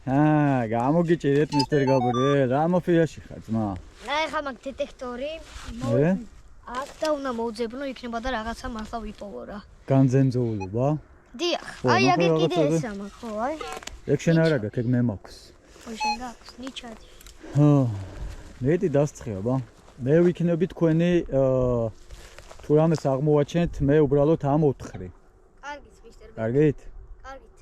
გამოგიჭირეთ მისტერ გაბრიელ, რა მოფიაში ხარ ძმა? ეხლა მაგ დეტექტორი აქ და უნდა მოვძებნო იქნება და რაღაცა მართლა ვიპოვო რა. განზემძეულობა? დიახ, აი აქ კიდე ესა მაქვს, ხო, აი. ეგ შენ არა გაქვს, ეგ მე მაქვს. ხო, შენ გაქვს, ნიჩადი. მეტი დასწრია ბა. მე ვიქნები თქვენი თუ რამეს აღმოვაჩენთ, მე უბრალოდ ამოვთხრი. კარგით, მისტერ. კარგით? კარგით.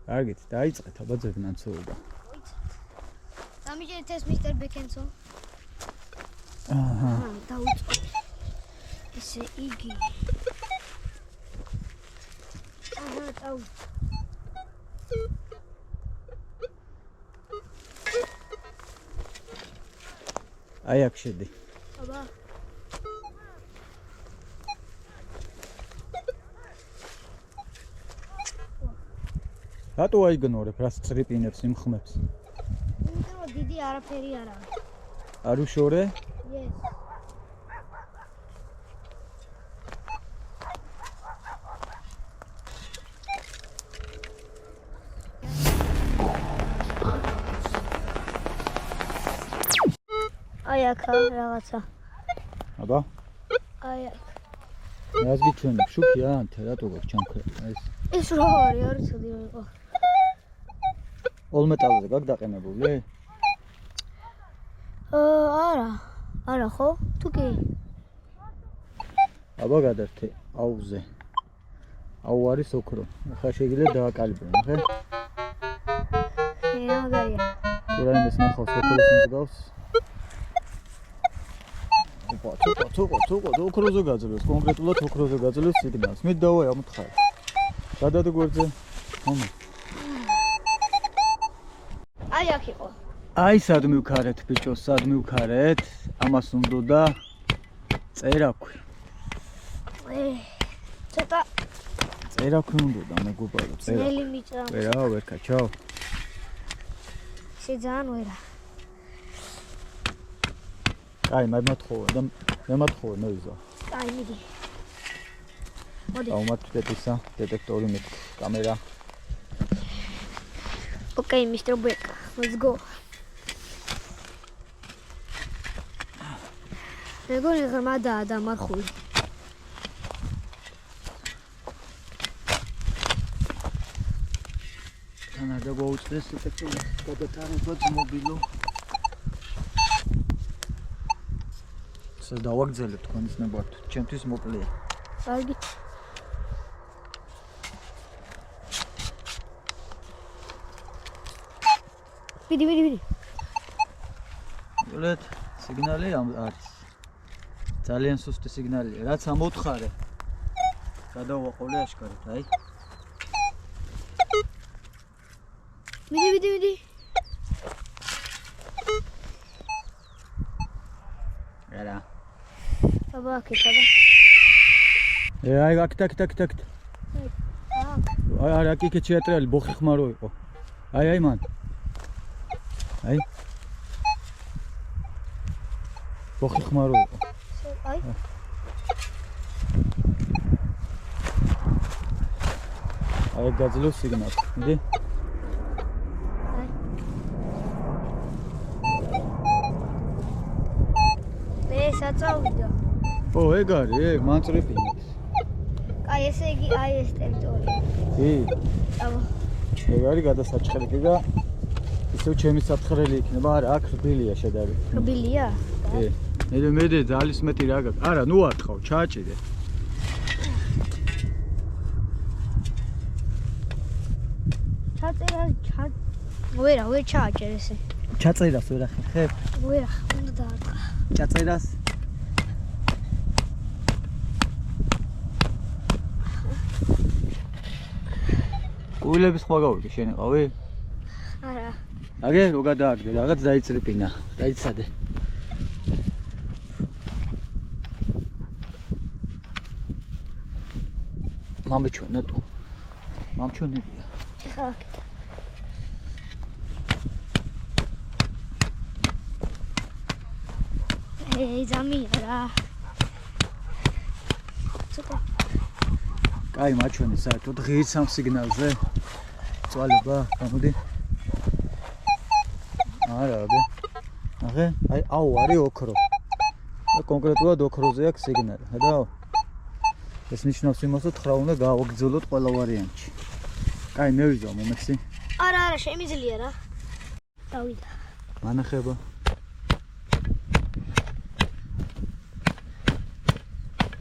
კარგით, დაიწყეთ აბა ძებნანცულობა. დამიჯერეთ ეს მისტერ ბეკენსო. აჰა. დაუწყოთ. ესე იგი. აჰა, დაუ. აი აქ შედი. აბა. რატო აიგნორებ რას წრიპინებს იმ ხმებს? იმიტომ რომ დიდი არაფერი არ არის. არ უშორე? Yes. აი აქ რაღაცა. აბა. აი აქ. რას გიჩვენებ? შუქია ანთე რატო გაქვს ჩამქრე? ეს რა არის? არ იცოდი რა იყო. ოლმეტალზე გაქვს დაყენებული? არა ხო? თუ კი. აბა გადართე აუზე. აუ არის ოქრო. ახლა შეგიძლია დააკალიბრო, ნახე? მაგარია. თუ რაიმეს ნახავს ოქროს მსგავს. თუკო, ოქროზე გაძლევს, კონკრეტულად ოქროზე გაძლევს სიგნალს. მით დავაი ამთხარ. გადადე გვერდზე. ხომ? აი აქ იყო. აი სად მივქარეთ ბიჭო, სად მივქარეთ? ამას უნდა წერაქვი. ცოტა წერაქვი უნდა მეგობარო, წერა. ძნელი მიწა. ვერა, ვერ კაჩავ. შეძან ვერა. აი, მე მათხოვე და მე მათხოვე მე ვიზა. აი, მიდი. მოდი. აუმართეთ ისა, დეტექტორი მე კამერა. Okay, Mr. Beck, let's go. მეგონი ღრმადაა დამარხული. თან არ დაგვაუწყდეს დეტექტორი, გადათარიღო მობილო. დავაგრძელებ თქვენს ნებართ, ჩემთვის მოკლეა. კარგი. მიდი. ველეთ, სიგნალი არის. ძალიან სუსტი სიგნალია, რაც ამოთხარე. გადავაყოლე აშკარად, აი. მიდი. არა. აბა, აქ. აი, აქ. არა, აქ შეატრიალი, ბოხი ხმარო იყო. აი, მან. აი. ბოხი ხმარო იყო. აი. აი, გაძლევს სიგნალს. მიდი. აი. მე საწავიდა. ო, ეგ არის, ეგ მან წრიპინებს. აი, ესე იგი, აი ეს ტერიტორია. კი. აბა. ეგ არის გადასაჭრელი და ისევ ჩემი საფრთხელი იქნება, არა, აქ რბილია შედარებით. რბილია? კი. მე ძალის მეტი რა გაქვს? არა, ნუ არტყავ, ჩააჭირე. ვერ ჩააჭერ ესე. ჩაწერას ვერ ახერხებ? ვერ, უნდა დაარტყა. ჩაწერას? კუილების ხმა გავიგე, შენ იყავი? არა. აგე, რო გადააგდე, რაღაც დაიწრიპინა. დაიცადე. მამჩვენა თუ. მამჩვენებია. ხა. ზამია რა. ცოტა. კაი, მაჩვენე საერთოდ ღირს ამ სიგნალზე. წვალება, გამოდი. არა, აღე, აი, აუ, არის ოქრო. და კონკრეტულად ოქროზე აქვს სიგნალი, ხედავ? ეს ნიშნავს იმას, რომ 9 უნდა გავაგრძელოთ ყველა ვარიანტში. კაი, მე ვიზავ მომეცი. არა, შემიძლია რა. დავიდა. მანახება.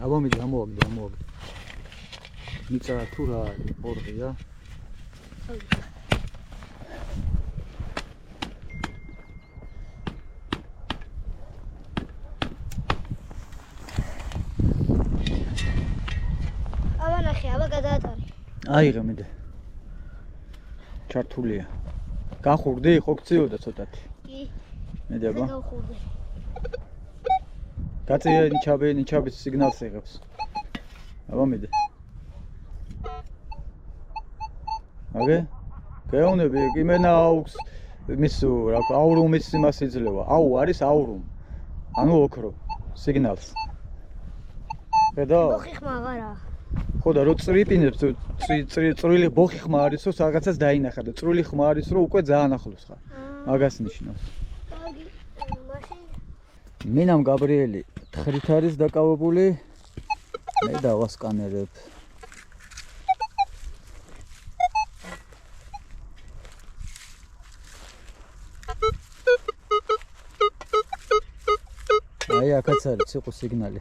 აბა მიდი, ამოვაგდე. მიწა თუ რა არის, ორღია? დავიდა. აბა გადაატარი. აიღე მიდე. ჩართულია. გახურდი, ხო გწიოდა ცოტათი. კი. მიდე აბა. გავხურდი. გაწია ნიჩაბის სიგნალს იღებს. აბა მიდე. აგე? გეუნები, იმენა აუქს მის რა აურუმის იმას იძლევა. აუ არის აურუმ. ანუ ოქრო სიგნალს. ხედავ? ბოხი ხმა აღარა. ხო და რო წრიპინებს წრილი ბოხი ხმა არის რომ რაღაცას დაინახა და წრული ხმა არის რომ უკვე ძალიან ახლოს ხარ. მაგას ნიშნავს. კარგი. მაშინ მინამ გაბრიელი თხრით არის დაკავებული. მე დავასკანერებ. აი აქაც არის ციყუ სიგნალი.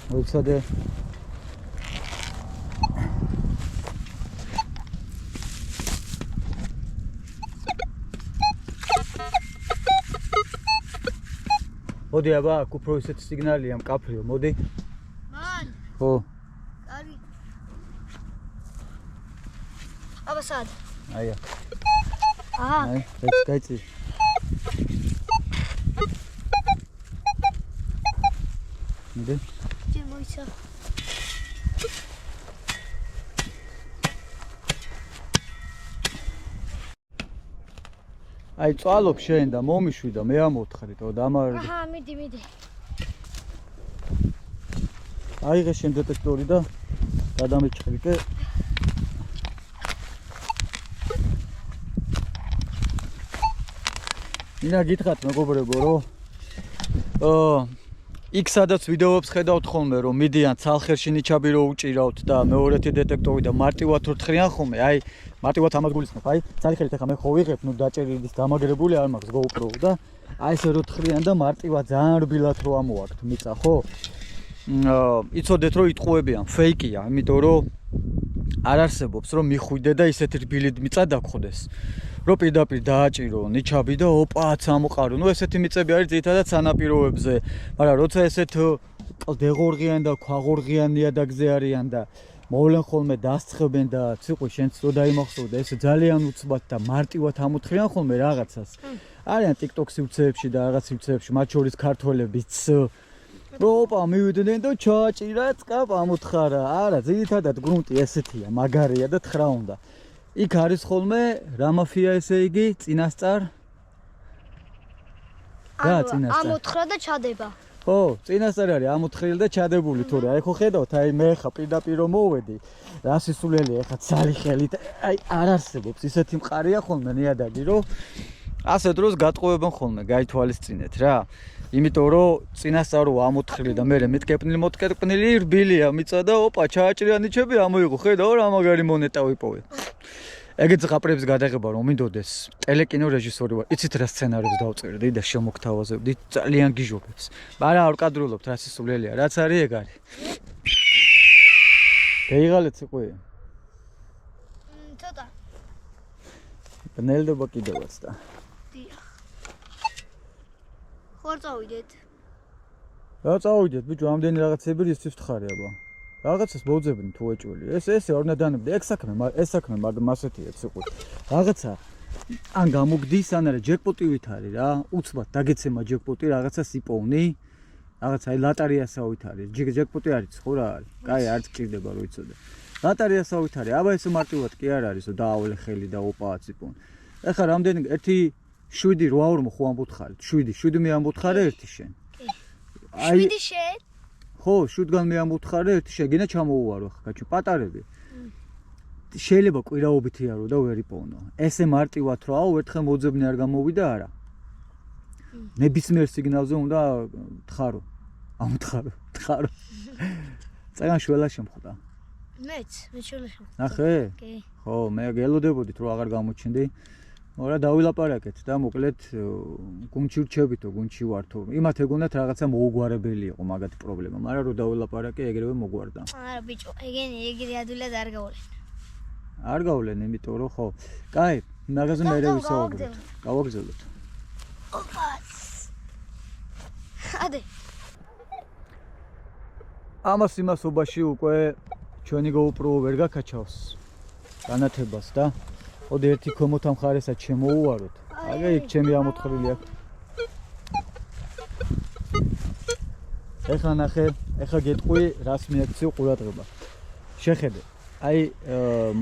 მოიცადე მოდი აბა აქ უფრო ისეთი სიგნალია მკაფლიო მოდი მან ხო კარგი აბა სად აი აქ აჰა აი ეს გაიწი მოდი ჯერ მოიცა აი წვალობ შენ და მომიშვი და მე ამოვთხრითო და ამარ აჰა მიდი აიღე შენ დეტექტორი და გადამეჭრიკე მინდა გითხრათ მეგობრებო რომ იქ სადაც ვიდეოებს ხედავთ ხოლმე რომ მიდიან ცალხერში ნიჩაბი რო უჭირავთ და მეორეთი დეტექტორი და მარტივად რო თხრიან ხოლმე აი მარტივად ამას გულისხმობ აი ცალხერით ახლა მე ხო ვიღებ ნუ დაჭერილის დამაგრებული არ მაქვს GoPro და აი ესე რო თხრიან და მარტივად ძალიან რბილად რო ამოვაგთ მიწა ხო იცოდეთ რომ იტყუებიან ფეიკია იმიტომ რომ არ არსებობს რომ მიხვიდე და ისეთი რბილი მიწა დაგხვდეს რო პირდაპირ დააჭირო ნიჩაბი და ოპაც ამოყარო ნუ ესეთი მიწები არის ძირითადად სანაპიროებზე მაგრამ როცა ესეთ დეღორღიან და ქვაღორღიან ნიადაგზე არიან და მოვლენ ხოლმე დასწხებენ და ციყვი შენც რო დაიმახსოვრდა ეს ძალიან უცბად და მარტივად ამოთხრიან ხოლმე რაღაცას არიან TikTok სივრცეებში და რაღაც სივრცეებში მათ შორის ქართველებიც ოპა მივიდნენ და ჩააჭირა წკაპ ამოთხარა არა ძირითადად გრუნტი ესეთია მაგარია და თხრა უნდა იქ არის ხოლმე რა მაფია ესე იგი წინასწარ რა წინასწარ ამოთხრა და ჩადება ხო წინასწარ არის ამოთხრილი და ჩადებული თორე აი ხო ხედავთ აი მე ხა პირდაპირ მოვედი რა სისულელია ხა ცალი ხელით აი არ არსებობს ისეთი მყარია ხოლმე ნიადაგი რომ ასე დროს გატყუებენ ხოლმე გაითვალისწინეთ რა იმიტომ რომ წინასწარო ამოთხრილი და მე მეთკეპნილი რბილია მიწა და ოპა ჩააჭრია ნიჩები ამოიღო ხედავ რა მაგარი მონეტა ვიპოვე ეგეც ზღაპრებს გადაღება რომ მინდოდეს ტელეკინო რეჟისორი ვარ იცით რა სცენარებს დავწერდი და შემოგთავაზებდი ძალიან გიჟობებს მაგრამ არ ვკადრულობთ რა სისულელია რაც არის ეგ არის გაიღალეთ სიყვე ცოტა ნელდება კიდევაც და ხوار წავიდეთ რა წავიდეთ ბიჭო ამდენი რაღაცები ისთვის ვთხარი აბა რაღაცას მოძებნი თუ ეჭველი ეს ორნადანებდი ეს საქმე მასეთია ციყული რაღაცა ან გამოგდის, ან არა ჯეკპოტივით არის რა. უცბად დაგეცემა ჯეკპოტი, რაღაცას იპოვნი. რაღაც აი ლატარიასავით არის. ჯეკპოტი არის ხო რა არის? კაი, არც გჭირდება რომ იცოდე. ლატარიასავით არის. აბა ეს მარტივად კი არ არის, რომ დააავლე ხელი და ოპააც იპოვნი. ეხლა რამდენი 1 7-8 ხო ამბოთხარი? 7 მე ამბოთხარე, 1 შენ. აი 7 შენ? ხო, 7-გან მე ამბოთხარე, 1 შენ. გინდა ჩამოუვარო ხა კაჩი, პატარები. შეიძლება კვირაობითი არო და ვერ იპოვნო. ესე მარტივად რომ აუ ერთხელ მოძებნი არ გამოვიდა არა. ნებისმიერ სიგნალზე უნდა თხარო. ამთხარო, თხარო. წეგან შველა შემხვდა. მეც შველა შემხვდა. ნახე? კი. ხო, მე გელოდებოდით რომ აღარ გამოჩნდი. მორა დავილაპარაკეთ და მოკლედ გუნჩი ვრჩებითო, გუნჩი ვართო. იმათ ეგონათ რაღაცა მოუგვარებელი იყო მაგათი პრობლემა, მაგრამ რომ დავილაპარაკე ეგრევე მოგვარდა. არა ბიჭო, ეგრე ადვილად არ გავვლენ. არ გავლენ, იმიტომ რომ ხო. კაი, მაგაზე მე ვისაუბროთ. გავაგზავნოთ. ოპაც. ადე. ამას იმასობაში უკვე ჩვენი GoPro ვერ გაკაჩავს განათებას და ოდე ერთი ქვემოთა მხარესაც შემოუვაროთ. აგა იქ ჩემი ამოთხრილი აქვს. ეხლა ნახე, ეხლა გეტყვი რას მიაქციო ყურადღება. შეხედე. აი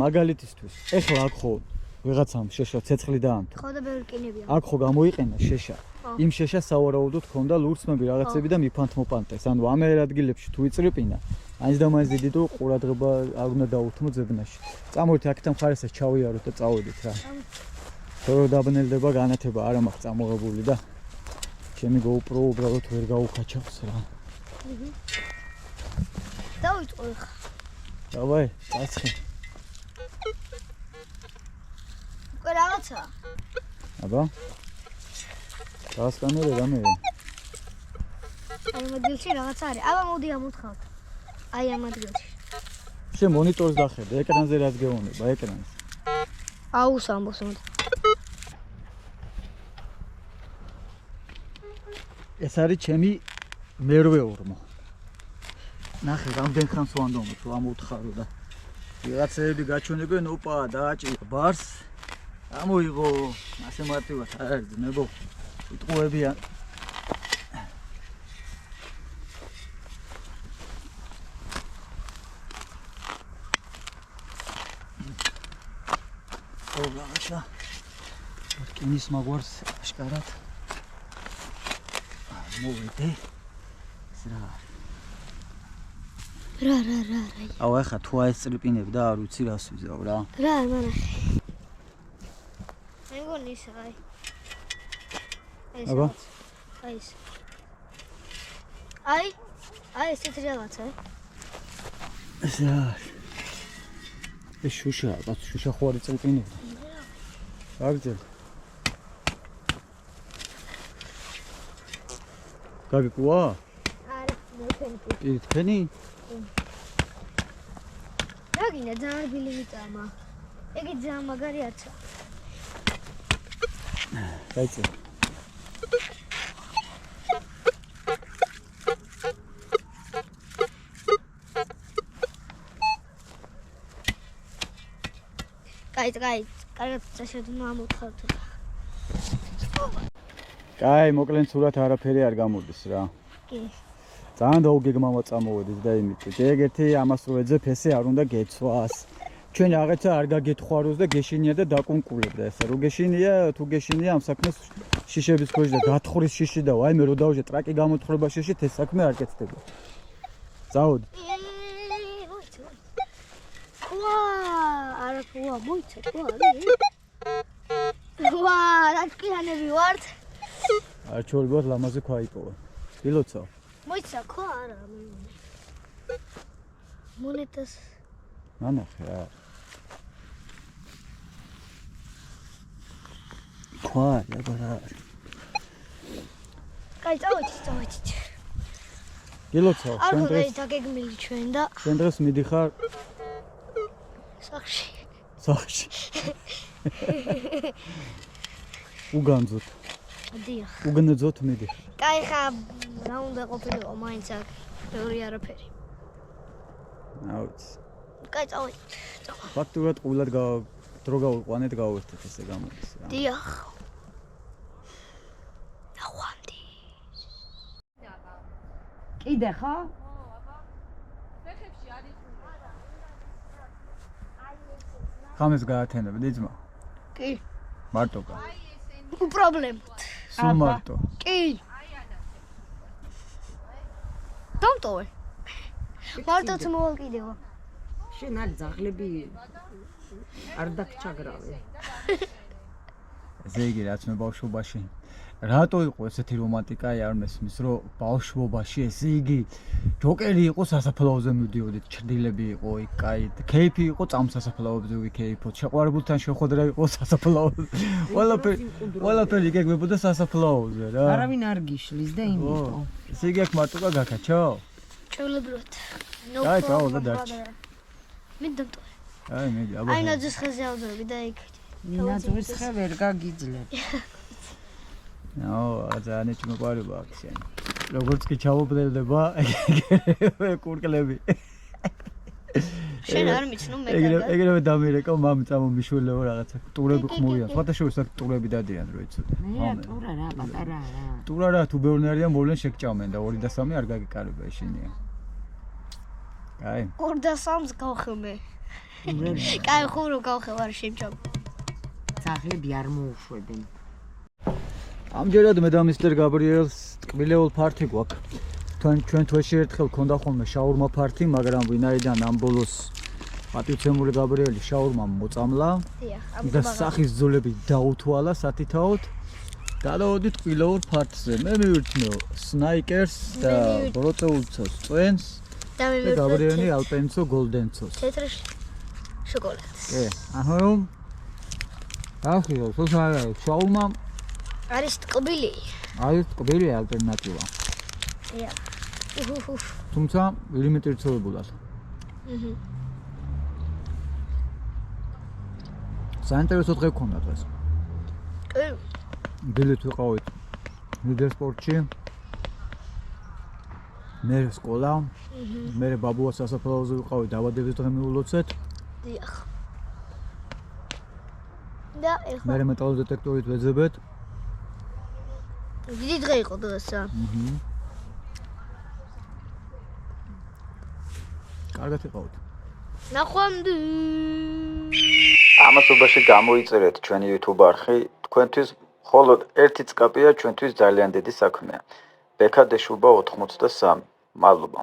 მაგალითისთვის ეხლა აქ ხო ვიღაცამ შეშა ცეცხლი დაამტო. ხო და ბევრი რკინებია. აქ ხო გამოიყენა შეშა. იმ შეშას სავარაუდოდ ქონდა ლურსმები რაღაცები და მიფანტმოპანტეს. ანუ ამ ადგილებში თუ იწრიპინა, აინც და მაინც დიდი თუ ყურადღება არ უნდა დაუთმო ძებნაში. წამოვიდეთ აქეთ მხარესაც ჩავიაროთ და წავედით რა. თორე დაბნელდება განათება არ მაქვს წამოღებული და ჩემი GoPro უბრალოდ ვერ გაუხაჩავს რა. დავიწყო ხა. დავაი, წაცხი. უკვე რაღაცა. აბა. გასკანერე რამე. აი ამ ადგილში რაღაც არის. აბა მოდი ამოთხავთ. აი ამ ადგილში. შენ მონიტორს დახედე, ეკრანზე რაც გეუბნება, ეკრანს. აუს ამბობს მოდი. ეს არის ჩემი მერვე ორმო. ნახე, რამდენ ხანს ვანდომოთ, რომ ამოვთხარო და ვიღაცები გაჩვენებენ, ოპა, დააჭირა ბარს. ამოიღო, ასე მარტივად არ არის, ნებო. იტყუებიან. ოგაშა. რკინის მაგვარს აშკარად. მოვიდე. რა. რა. აუ ახლა თუ აი წრიპინებ და არ ვიცი რას ვიზავ რა. რა მანახე. მე მგონი ის აი. აბა. აი ეს. აი ესეთი რაღაცა. ეს რა. ეს შუშა, ბაც შუშა ხო არის წრიპინებ. აგძელ. გაგიკუა? არა, მე თქვენი. თქვენი? რაგინა ძალიან რბილი ვიტამა. ეგი ძალიან მაგარი არცა. დაიწე. კაი, კარგად წაშედნო ამოთხავთ. კაი, მოკლედ სურათ არაფერი არ გამოდის რა. კი. ძალიან დაუგეგმავად წამოვედით და იმით. ეგ-ერთი ამას რო ეძებ, ესე არ უნდა გეცვას. ჩვენ რაღაცა არ გაგეთხვაროს და გეშინია და დაკონკურებდა ესე. რო გეშინია, თუ გეშინია ამ საქმეს შიშების ქვეშ და გათხვრის შიში და აი მე რო დავჟე ტრაკი გამოთხრება შიშით, ეს საქმე არ კეთდება. წავედი. არა, მოიცა, რა კიანები ვართ. არ ჩოლბოთ ლამაზე ქვა იპოვა. გილოცავ. მოიცა, ხო არა, მონეტას. ნანახე რა. ქვა, აბა რა. კაი, წავედით. გილოცავ, შენ დღეს არ დაგეგმილი ჩვენ და შენ დღეს მიდიხარ სახში. უგანძოთ. დიახ. უგნძოთ მიდიხარ. კაი ხა, რა უნდა ყოფილიყო მაინც აქ, ბევრი არაფერი. აუც. კაი, წავედით. ფაქტურად ყულად დრო გავიყვანეთ, გავერთეთ ესე გამოდის. დიახ. ნახვამდი. კიდე ხო? ხამეს გაათენები, ძმა. კი. მარტო გა. უპრობლემოდ. სულ მარტო. კი. დამტოვე. მარტოც მოვაკიდება. შენ არ ძაღლები არ დაგჩაგრავე. ესე იგი რაც მე ბავშვობაში რატო იყო ესეთი რომანტიკა არ მესმის რომ ბავშვობაში ესე იგი ჯოკერი იყო სასაფლაოზე მივდიოდით ჩრდილები იყო იქ კაი კეიფი იყო წამ სასაფლაოზე ვიქეიფოთ შეყვარებულთან შეხვედრა იყო სასაფლაოზე ყველაფერი გეგმებოდა სასაფლაოზე რა არავინ არ გიშლის და იმიტომ. ესე იგი აქ მარტოკა გაკაჩო ჩეულებრივად. აი, წავალ და დარჩი. მე დამტოვე. აი მე აბა აი ნაძვის ხეზე ავძრები და იქ. ნაძვის ხე ვერ გაგიძლებ. ნო, ძალიან ჩმოყარება აქ შენ. როგორც კი ჩავობდელდება კურკლები. შენ არ მიცნო მე ეგრევე დამირეკავ მამი წამომიშველეო რაღაცა ტურები ხმოვიან. სხვადასხვა ტურები დადიან რო იცოდე. მე ტურა რა პატარა რა. ტურა რა თუ ბევრი არიან მოვლენ შეგჭამენ და 2 და 3 არ გაგიკარება ეშინია. კაი. 2 და 3-ს გავხმე. კაი ხურო გავხევ არ შემჭამ. ძაღლები არ მოუშვებენ. ამჯერად მე და მისტერ გაბრიელს ტკბილეულ ფართი გვაქვს. ჩვენ თვეში ერთხელ ქონდა ხოლმე შაურმა ფართი, მაგრამ ვინაიდან ამ ბოლოს პატივცემული გაბრიელი შაურმამ მოწამლა დიახ, და სახის ძოლები დაუთვალა სათითაოდ. გადავოდით ტკბილეულ ფართზე. მე მივირთმევ სნაიკერს და ბროწეულცოს წვენს და მე და გაბრიელი ალპენცო გოლდენცოს. თეთრ შოკოლადს. კი, აჰო. ახლა სულ შაურმა არის ტკბილი. არის ტკბილი ალტერნატივა. დიახ. თუმცა ელემენტი რწოვებულად. საინტერესო დღე გქონდა დღეს. კი. დილით ვიყავით ლიდერ სპორტში. მე სკოლა. მე ბაბუა სასაფლაოზე ვიყავით, დაბადების დღე მიულოცეთ. დიახ. და ეხლა მე მეტალურ დეტექტორით ვეძებეთ. დიდი დღე იყო დღესა. კარგად იყავით. ნახვამდი. ამასობაში გამოიწერეთ ჩვენი YouTube არხი, თქვენთვის მხოლოდ ერთი წკაპია ჩვენთვის ძალიან დიდი საქმეა. ბექადეშუბა 83. მადლობა.